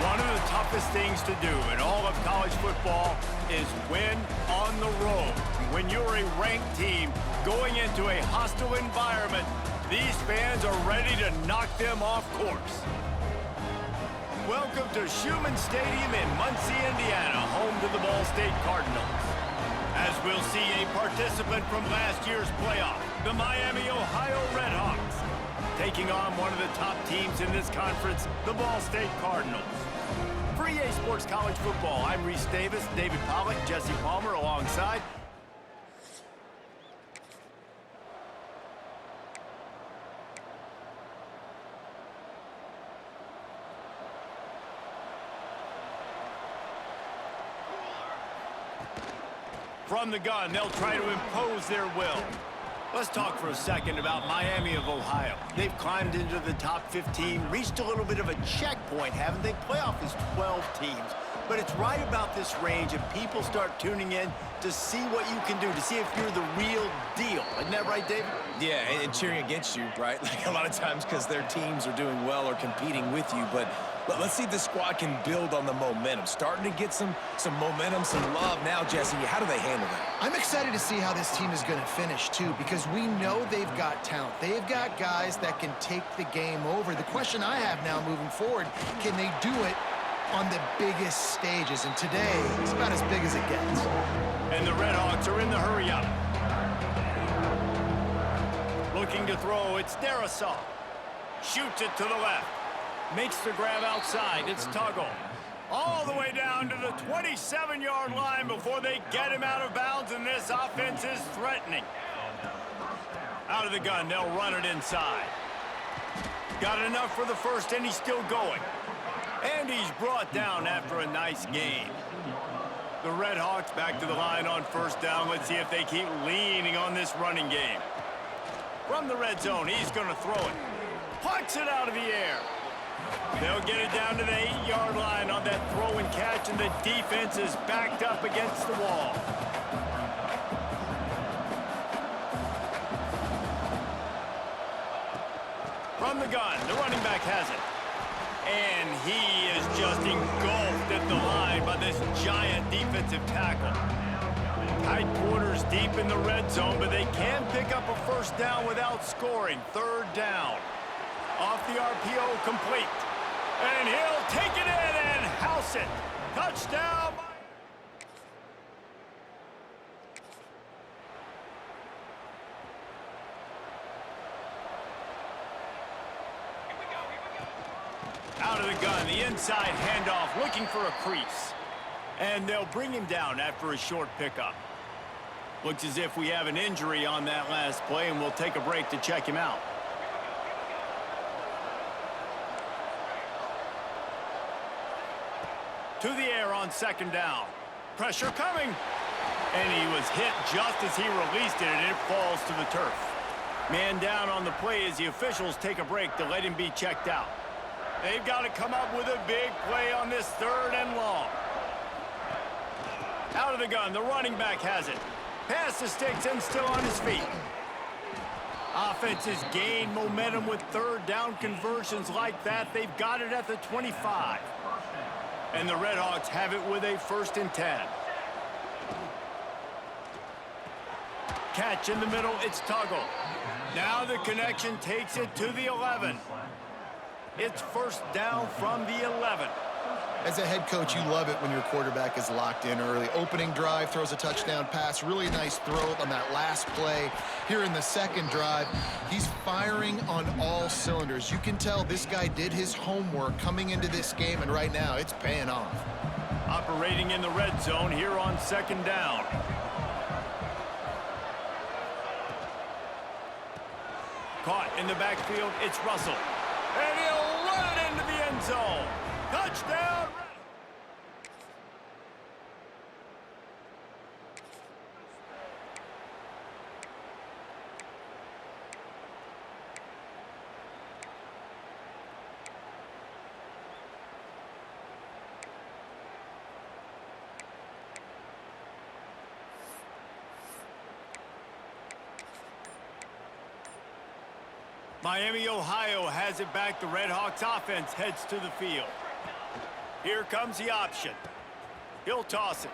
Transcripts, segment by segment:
One of the toughest things to do in all of college football is win on the road. When you're a ranked team going into a hostile environment, these fans are ready to knock them off course. Welcome to Schumann Stadium in Muncie, Indiana, home to the Ball State Cardinals. As we'll see a participant from last year's playoff, the Miami, Ohio Redhawks, taking on one of the top teams in this conference, the Ball State Cardinals. For EA Sports College Football, I'm Reese Davis, David Pollack, Jesse Palmer alongside. From the gun, they'll try to impose their will. Let's talk for a second about Miami of Ohio. They've climbed into the top 15, reached a little bit of a checkpoint, haven't they? Playoff is 12 teams. But it's right about this range, and people start tuning in to see what you can do, to see if you're the real deal. Isn't that right, David? Yeah, and cheering against you, right? Like a lot of times because their teams are doing well or competing with you. But let's see if this squad can build on the momentum. Starting to get some momentum, some love now, Jesse. How do they handle that? I'm excited to see how this team is going to finish, too, because we know they've got talent. They've got guys that can take the game over. The question I have now moving forward, can they do it on the biggest stages? And today, it's about as big as it gets. And the Redhawks are in the hurry-up. Looking to throw, it's Darrisaw. Shoots it to the left. Makes the grab outside, it's Tuggle. All the way down to the 27-yard line before they get him out of bounds, and this offense is threatening. Out of the gun, they'll run it inside. Got enough for the first, and he's still going. And he's brought down after a nice gain. The Redhawks back to the line on first down. Let's see if they keep leaning on this running game. From the red zone, he's going to throw it. Plucks it out of the air. They'll get it down to the 8-yard line on that throw and catch, and the defense is backed up against the wall. From the gun, the running back has it. And he is just engulfed at the line by this giant defensive tackle. Tight quarters deep in the red zone, but they can pick up a first down without scoring. Third down. Off the RPO, complete. And he'll take it in and house it. Touchdown. Out of the gun, the inside handoff, looking for a crease. And they'll bring him down after a short pickup. Looks as if we have an injury on that last play, and we'll take a break to check him out. To the air on second down. Pressure coming. And he was hit just as he released it, and it falls to the turf. Man down on the play as the officials take a break to let him be checked out. They've got to come up with a big play on this third and long. Out of the gun, the running back has it. Pass the sticks and still on his feet. Offense has gained momentum with third down conversions like that. They've got it at the 25. And the Redhawks have it with a 1st and 10. Catch in the middle, it's Tuggle. Now the connection takes it to the 11. It's first down from the 11. As a head coach, you love it when your quarterback is locked in early. Opening drive, throws a touchdown pass. Really nice throw on that last play. Here in the second drive, he's firing on all cylinders. You can tell this guy did his homework coming into this game, and right now it's paying off. Operating in the red zone here on second down. Caught in the backfield, it's Russell. And he'll run it into the end zone. Touchdown! Miami, Ohio has it back. The Redhawks offense heads to the field. Here comes the option. He'll toss it.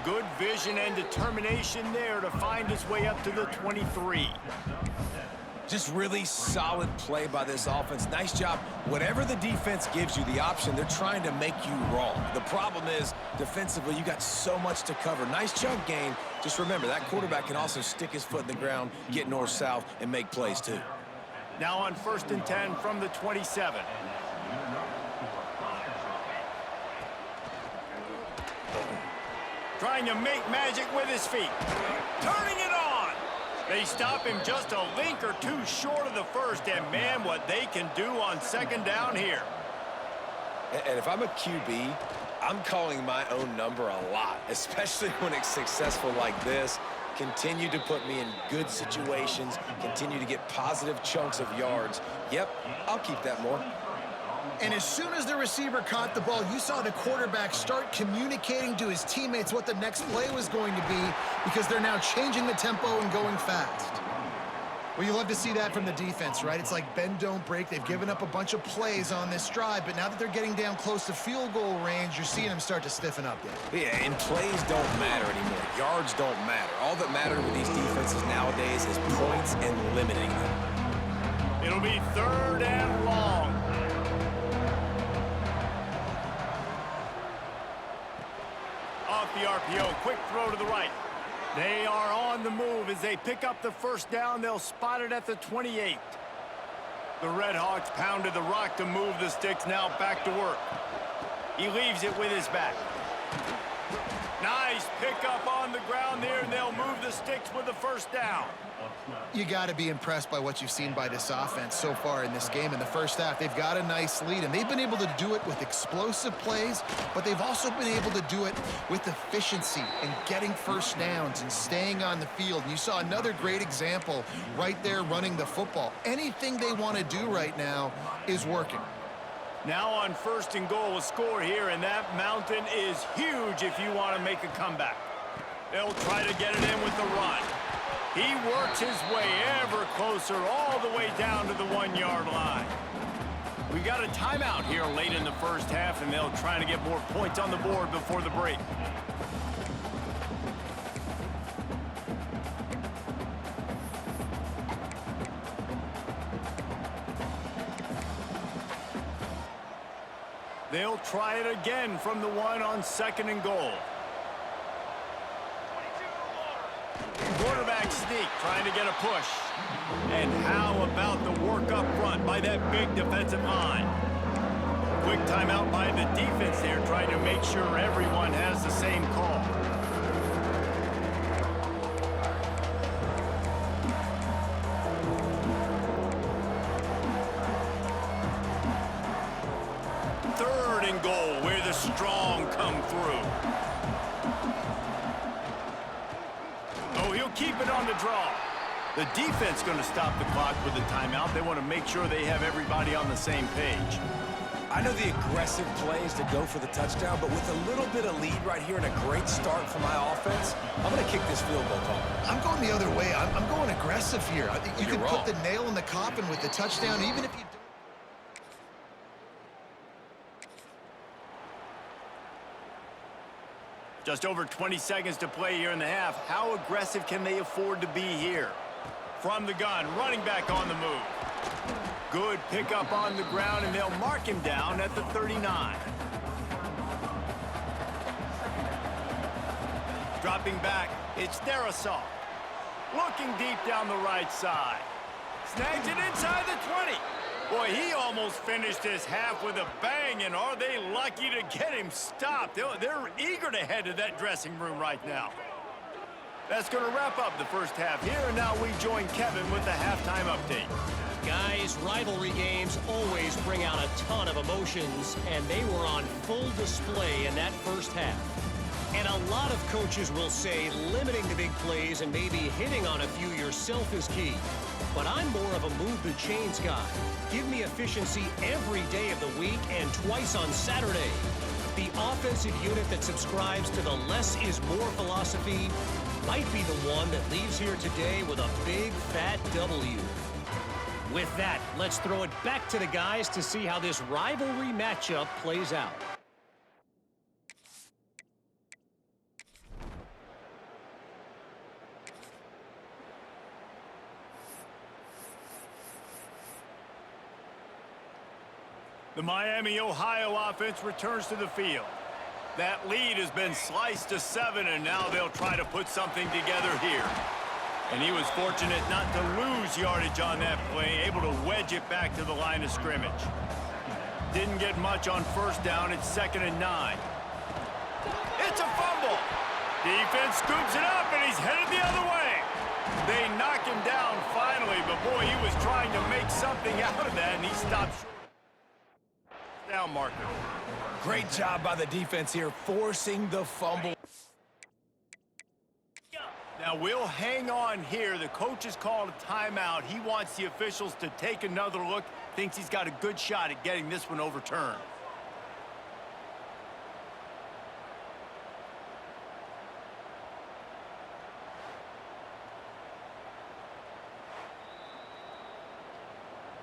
Good vision and determination there to find his way up to the 23. Just really solid play by this offense. Nice job. Whatever the defense gives you the option, they're trying to make you wrong. The problem is, defensively, you got so much to cover. Nice chunk gain. Just remember, that quarterback can also stick his foot in the ground, get north-south, and make plays too. Now on 1st and 10 from the 27. Trying to make magic with his feet. Turning it on. They stop him just a link or two short of the first, and man, what they can do on 2nd down here. And if I'm a QB, I'm calling my own number a lot, especially when it's successful like this. Continue to put me in good situations, continue to get positive chunks of yards. Yep, I'll keep that more. And as soon as the receiver caught the ball, you saw the quarterback start communicating to his teammates what the next play was going to be, because they're now changing the tempo and going fast. Well, you love to see that from the defense, right? It's like bend, don't break. They've given up a bunch of plays on this drive, but now that they're getting down close to field goal range, you're seeing them start to stiffen up there. Yeah, and plays don't matter anymore. Yards don't matter. All that matters with these defenses nowadays is points and limiting them. It'll be 3rd and long. Off the RPO, quick throw to the right. They are on the move as they pick up the 1st down. They'll spot it at the 28. The Red Hawks pounded the rock to move the sticks. Now back to work. He leaves it with his back. Nice pickup on the ground there, and they'll move the sticks with the 1st down. You got to be impressed by what you've seen by this offense so far in this game. In the first half, they've got a nice lead, and they've been able to do it with explosive plays, but they've also been able to do it with efficiency and getting 1st downs and staying on the field. And you saw another great example right there running the football. Anything they want to do right now is working. Now on 1st and goal, a score here, and that mountain is huge if you want to make a comeback. They'll try to get it in with the run. He works his way ever closer all the way down to the 1-yard line. We got a timeout here late in the first half, and they'll try to get more points on the board before the break. They'll try it again from the 1 on 2nd and goal. Quarterback sneak, trying to get a push. And how about the work up front by that big defensive line? Quick timeout by the defense there, trying to make sure everyone has the same call. Third and goal, where the strong come through. Oh, he'll keep it on the draw. The defense going to stop the clock with the timeout. They want to make sure they have everybody on the same page. I know the aggressive plays to go for the touchdown, but with a little bit of lead right here and a great start for my offense, I'm going to kick this field goal call. I'm going the other way. I'm going aggressive here. I think you can wrong. put the nail in the coffin with the touchdown, even if you don't. Just over 20 seconds to play here in the half. How aggressive can they afford to be here? From the gun, running back on the move. Good pickup on the ground, and they'll mark him down at the 39. Dropping back, it's DYNASTY. Looking deep down the right side. Snags it inside the 20. Boy, he almost finished this half with a bang, and are they lucky to get him stopped? They're eager to head to that dressing room right now. That's going to wrap up the first half here, and now we join Kevin with the halftime update. Guys, rivalry games always bring out a ton of emotions, and they were on full display in that first half. And a lot of coaches will say limiting the big plays and maybe hitting on a few yourself is key. But I'm more of a move the chains guy. Give me efficiency every day of the week and twice on Saturday. The offensive unit that subscribes to the less is more philosophy might be the one that leaves here today with a big fat W. With that, let's throw it back to the guys to see how this rivalry matchup plays out. The Miami, Ohio offense returns to the field. That lead has been sliced to 7, and now they'll try to put something together here. And he was fortunate not to lose yardage on that play, able to wedge it back to the line of scrimmage. Didn't get much on first down. It's 2nd and 9. It's a fumble. Defense scoops it up, and he's headed the other way. They knock him down finally, but boy, he was trying to make something out of that, and he stopped short. Down marker. Great job by the defense here, forcing the fumble. Now we'll hang on here. The coach has called a timeout. He wants the officials to take another look. Thinks he's got a good shot at getting this one overturned.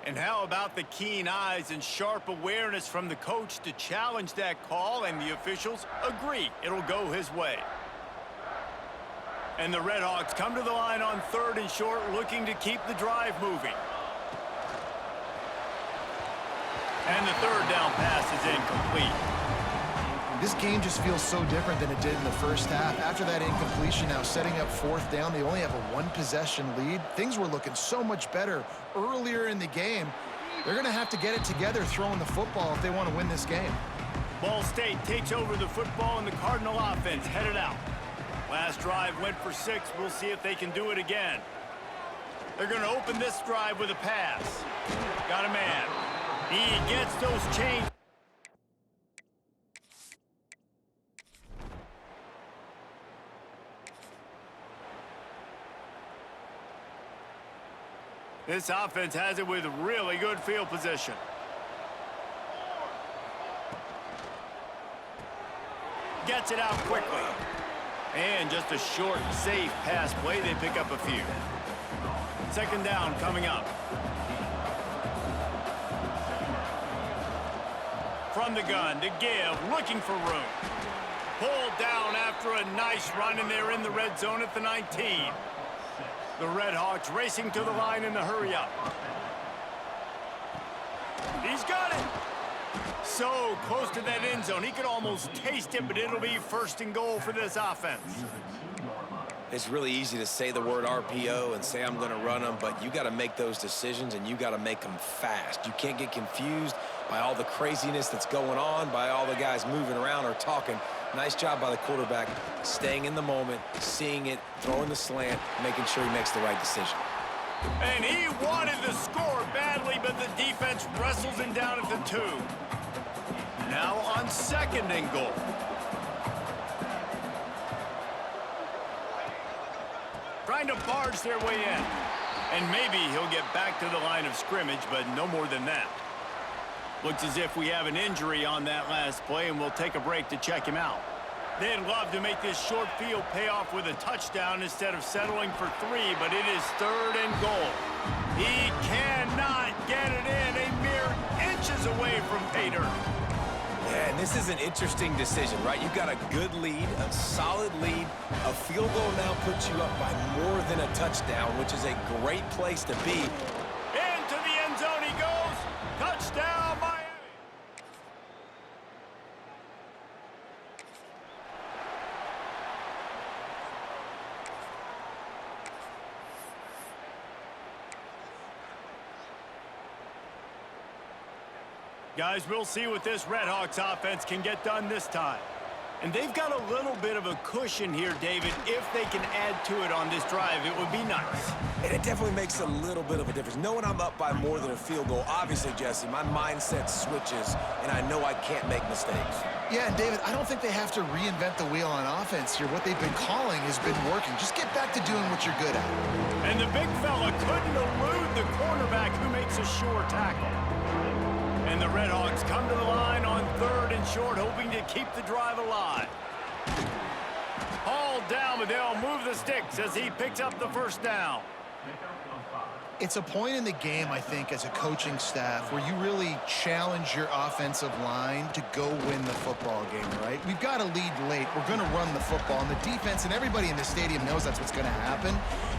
And how about the keen eyes and sharp awareness from the coach to challenge that call, and the officials agree it'll go his way. And the Redhawks come to the line on 3rd and short, looking to keep the drive moving. And the 3rd down pass is incomplete. This game just feels so different than it did in the first half. After that incompletion, now setting up 4th down, they only have a 1-possession lead. Things were looking so much better earlier in the game. They're going to have to get it together throwing the football if they want to win this game. Ball State takes over the football, and the Cardinal offense headed out. Last drive went for 6. We'll see if they can do it again. They're going to open this drive with a pass. Got a man. He gets those chains. This offense has it with really good field position. Gets it out quickly. And just a short, safe pass play. They pick up a few. 2nd down coming up. From the gun to give, looking for room. Pulled down after a nice run, and they're in the red zone at the 19. The Redhawks racing to the line in the hurry-up. He's got it. So close to that end zone. He could almost taste it, but it'll be 1st and goal for this offense. It's really easy to say the word RPO and say I'm going to run them, but you got to make those decisions, and you got to make them fast. You can't get confused by all the craziness that's going on, by all the guys moving around or talking. Nice job by the quarterback, staying in the moment, seeing it, throwing the slant, making sure he makes the right decision. And he wanted the score badly, but the defense wrestles him down at the 2. Now on 2nd and goal. Trying to barge their way in. And maybe he'll get back to the line of scrimmage, but no more than that. Looks as if we have an injury on that last play, and we'll take a break to check him out. They'd love to make this short field pay off with a touchdown instead of settling for 3, but it is 3rd and goal. He cannot get it in, a mere inches away from pay dirt. Yeah, and this is an interesting decision, right? You've got a good lead, a solid lead. A field goal now puts you up by more than a touchdown, which is a great place to be. Into the end zone he goes. Touchdown, Miami. Guys, we'll see what this Redhawks offense can get done this time. And they've got a little bit of a cushion here, David. If they can add to it on this drive, it would be nice. And it definitely makes a little bit of a difference. Knowing I'm up by more than a field goal, obviously, Jesse, my mindset switches, and I know I can't make mistakes. Yeah, and David, I don't think they have to reinvent the wheel on offense here. What they've been calling has been working. Just get back to doing what you're good at. And the big fella couldn't elude the cornerback who makes a sure tackle. And the Redhawks come to the line on 3rd and short, hoping to keep the drive alive. Hauled down, but they'll move the sticks as he picks up the 1st down. It's a point in the game, I think, as a coaching staff where you really challenge your offensive line to go win the football game, right? We've got to lead late. We're going to run the football. And the defense and everybody in the stadium knows that's what's going to happen.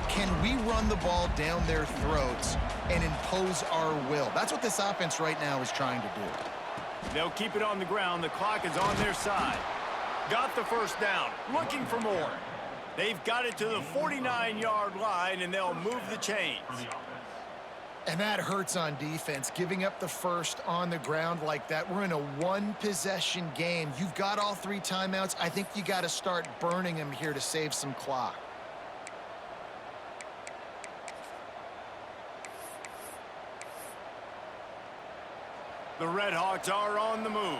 Can we run the ball down their throats and impose our will? That's what this offense right now is trying to do. They'll keep it on the ground. The clock is on their side. Got the first down. Looking for more. They've got it to the 49-yard line, and they'll move the chains. And that hurts on defense, giving up the first on the ground like that. We're in a one-possession game. You've got all 3 timeouts. I think you got to start burning them here to save some clock. The Redhawks are on the move.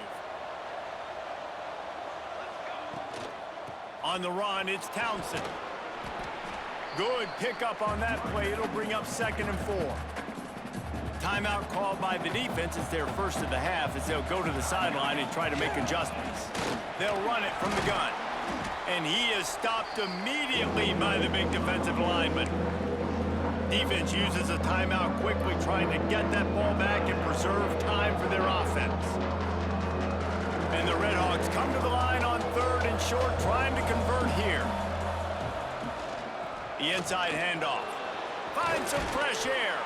On the run, it's Townsend. Good pickup on that play. It'll bring up 2nd and 4. Timeout called by the defense is their first of the half as they'll go to the sideline and try to make adjustments. They'll run it from the gun. And he is stopped immediately by the big defensive lineman. Defense uses a timeout quickly, trying to get that ball back and preserve time for their offense. And the Redhawks come to the line on 3rd and short, trying to convert here. The inside handoff. Finds some fresh air.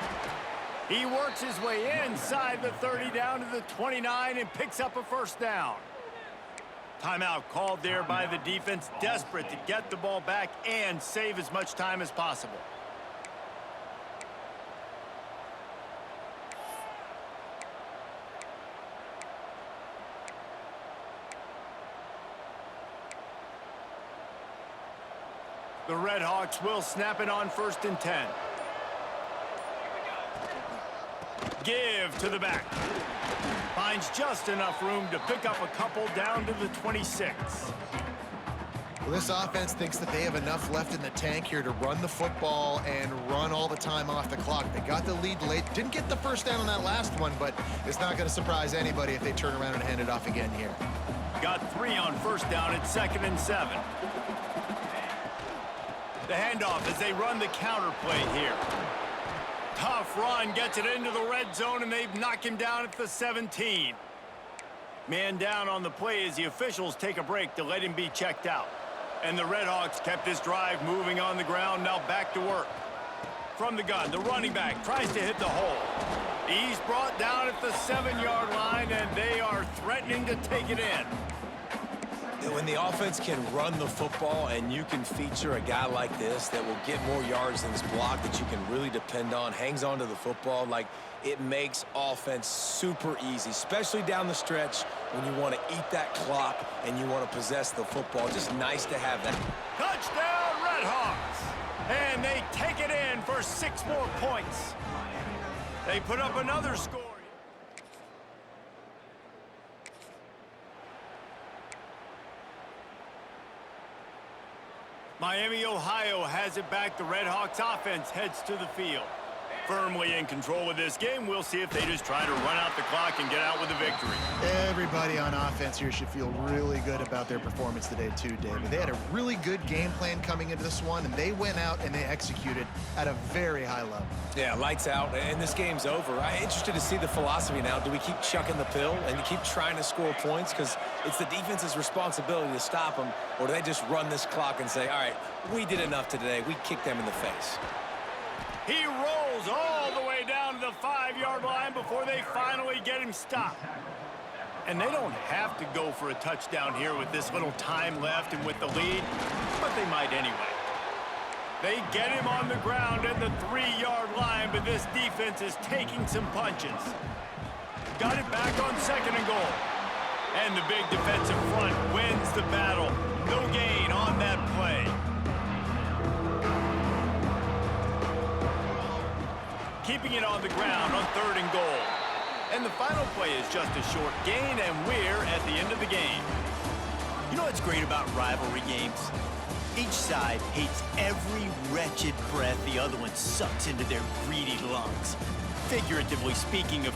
He works his way inside the 30 down to the 29 and picks up a first down. Timeout called there by the defense, desperate to get the ball back and save as much time as possible. The Redhawks will snap it on 1st and 10. Give to the back. Finds just enough room to pick up a couple down to the 26. Well, this offense thinks that they have enough left in the tank here to run the football and run all the time off the clock. They got the lead late. Didn't get the first down on that last one, but it's not going to surprise anybody if they turn around and hand it off again here. Got 3 on 1st down at 2nd and 7. The handoff as they run the counter play here. Tough run, gets it into the red zone, and they've knocked him down at the 17. Man down on the play as the officials take a break to let him be checked out. And the Redhawks kept this drive moving on the ground, now back to work. From the gun, the running back tries to hit the hole. He's brought down at the 7-yard line, and they are threatening to take it in. When the offense can run the football and you can feature a guy like this that will get more yards than this block that you can really depend on, hangs on to the football, like it makes offense super easy, especially down the stretch when you want to eat that clock and you want to possess the football. Just nice to have that. Touchdown, Redhawks! And they take it in for 6 more points. They put up another score. Miami, Ohio has it back. The Redhawks offense heads to the field. Firmly in control of this game. We'll see if they just try to run out the clock and get out with a victory. Everybody on offense here should feel really good about their performance today too, David. They had a really good game plan coming into this one, and they went out and they executed at a very high level. Yeah, lights out, and this game's over. I'm interested to see the philosophy now. Do we keep chucking the pill and keep trying to score points because it's the defense's responsibility to stop them, or do they just run this clock and say, all right, we did enough today. We kicked them in the face. He rolls all the way down to the 5-yard line before they finally get him stopped. And they don't have to go for a touchdown here with this little time left and with the lead, but they might anyway. They get him on the ground at the 3-yard line, but this defense is taking some punches. Got it back on 2nd and goal. And the big defensive front wins the battle. No gain on that play. Keeping it on the ground on 3rd and goal. And the final play is just a short gain, and we're at the end of the game. You know what's great about rivalry games? Each side hates every wretched breath the other one sucks into their greedy lungs. Figuratively speaking, of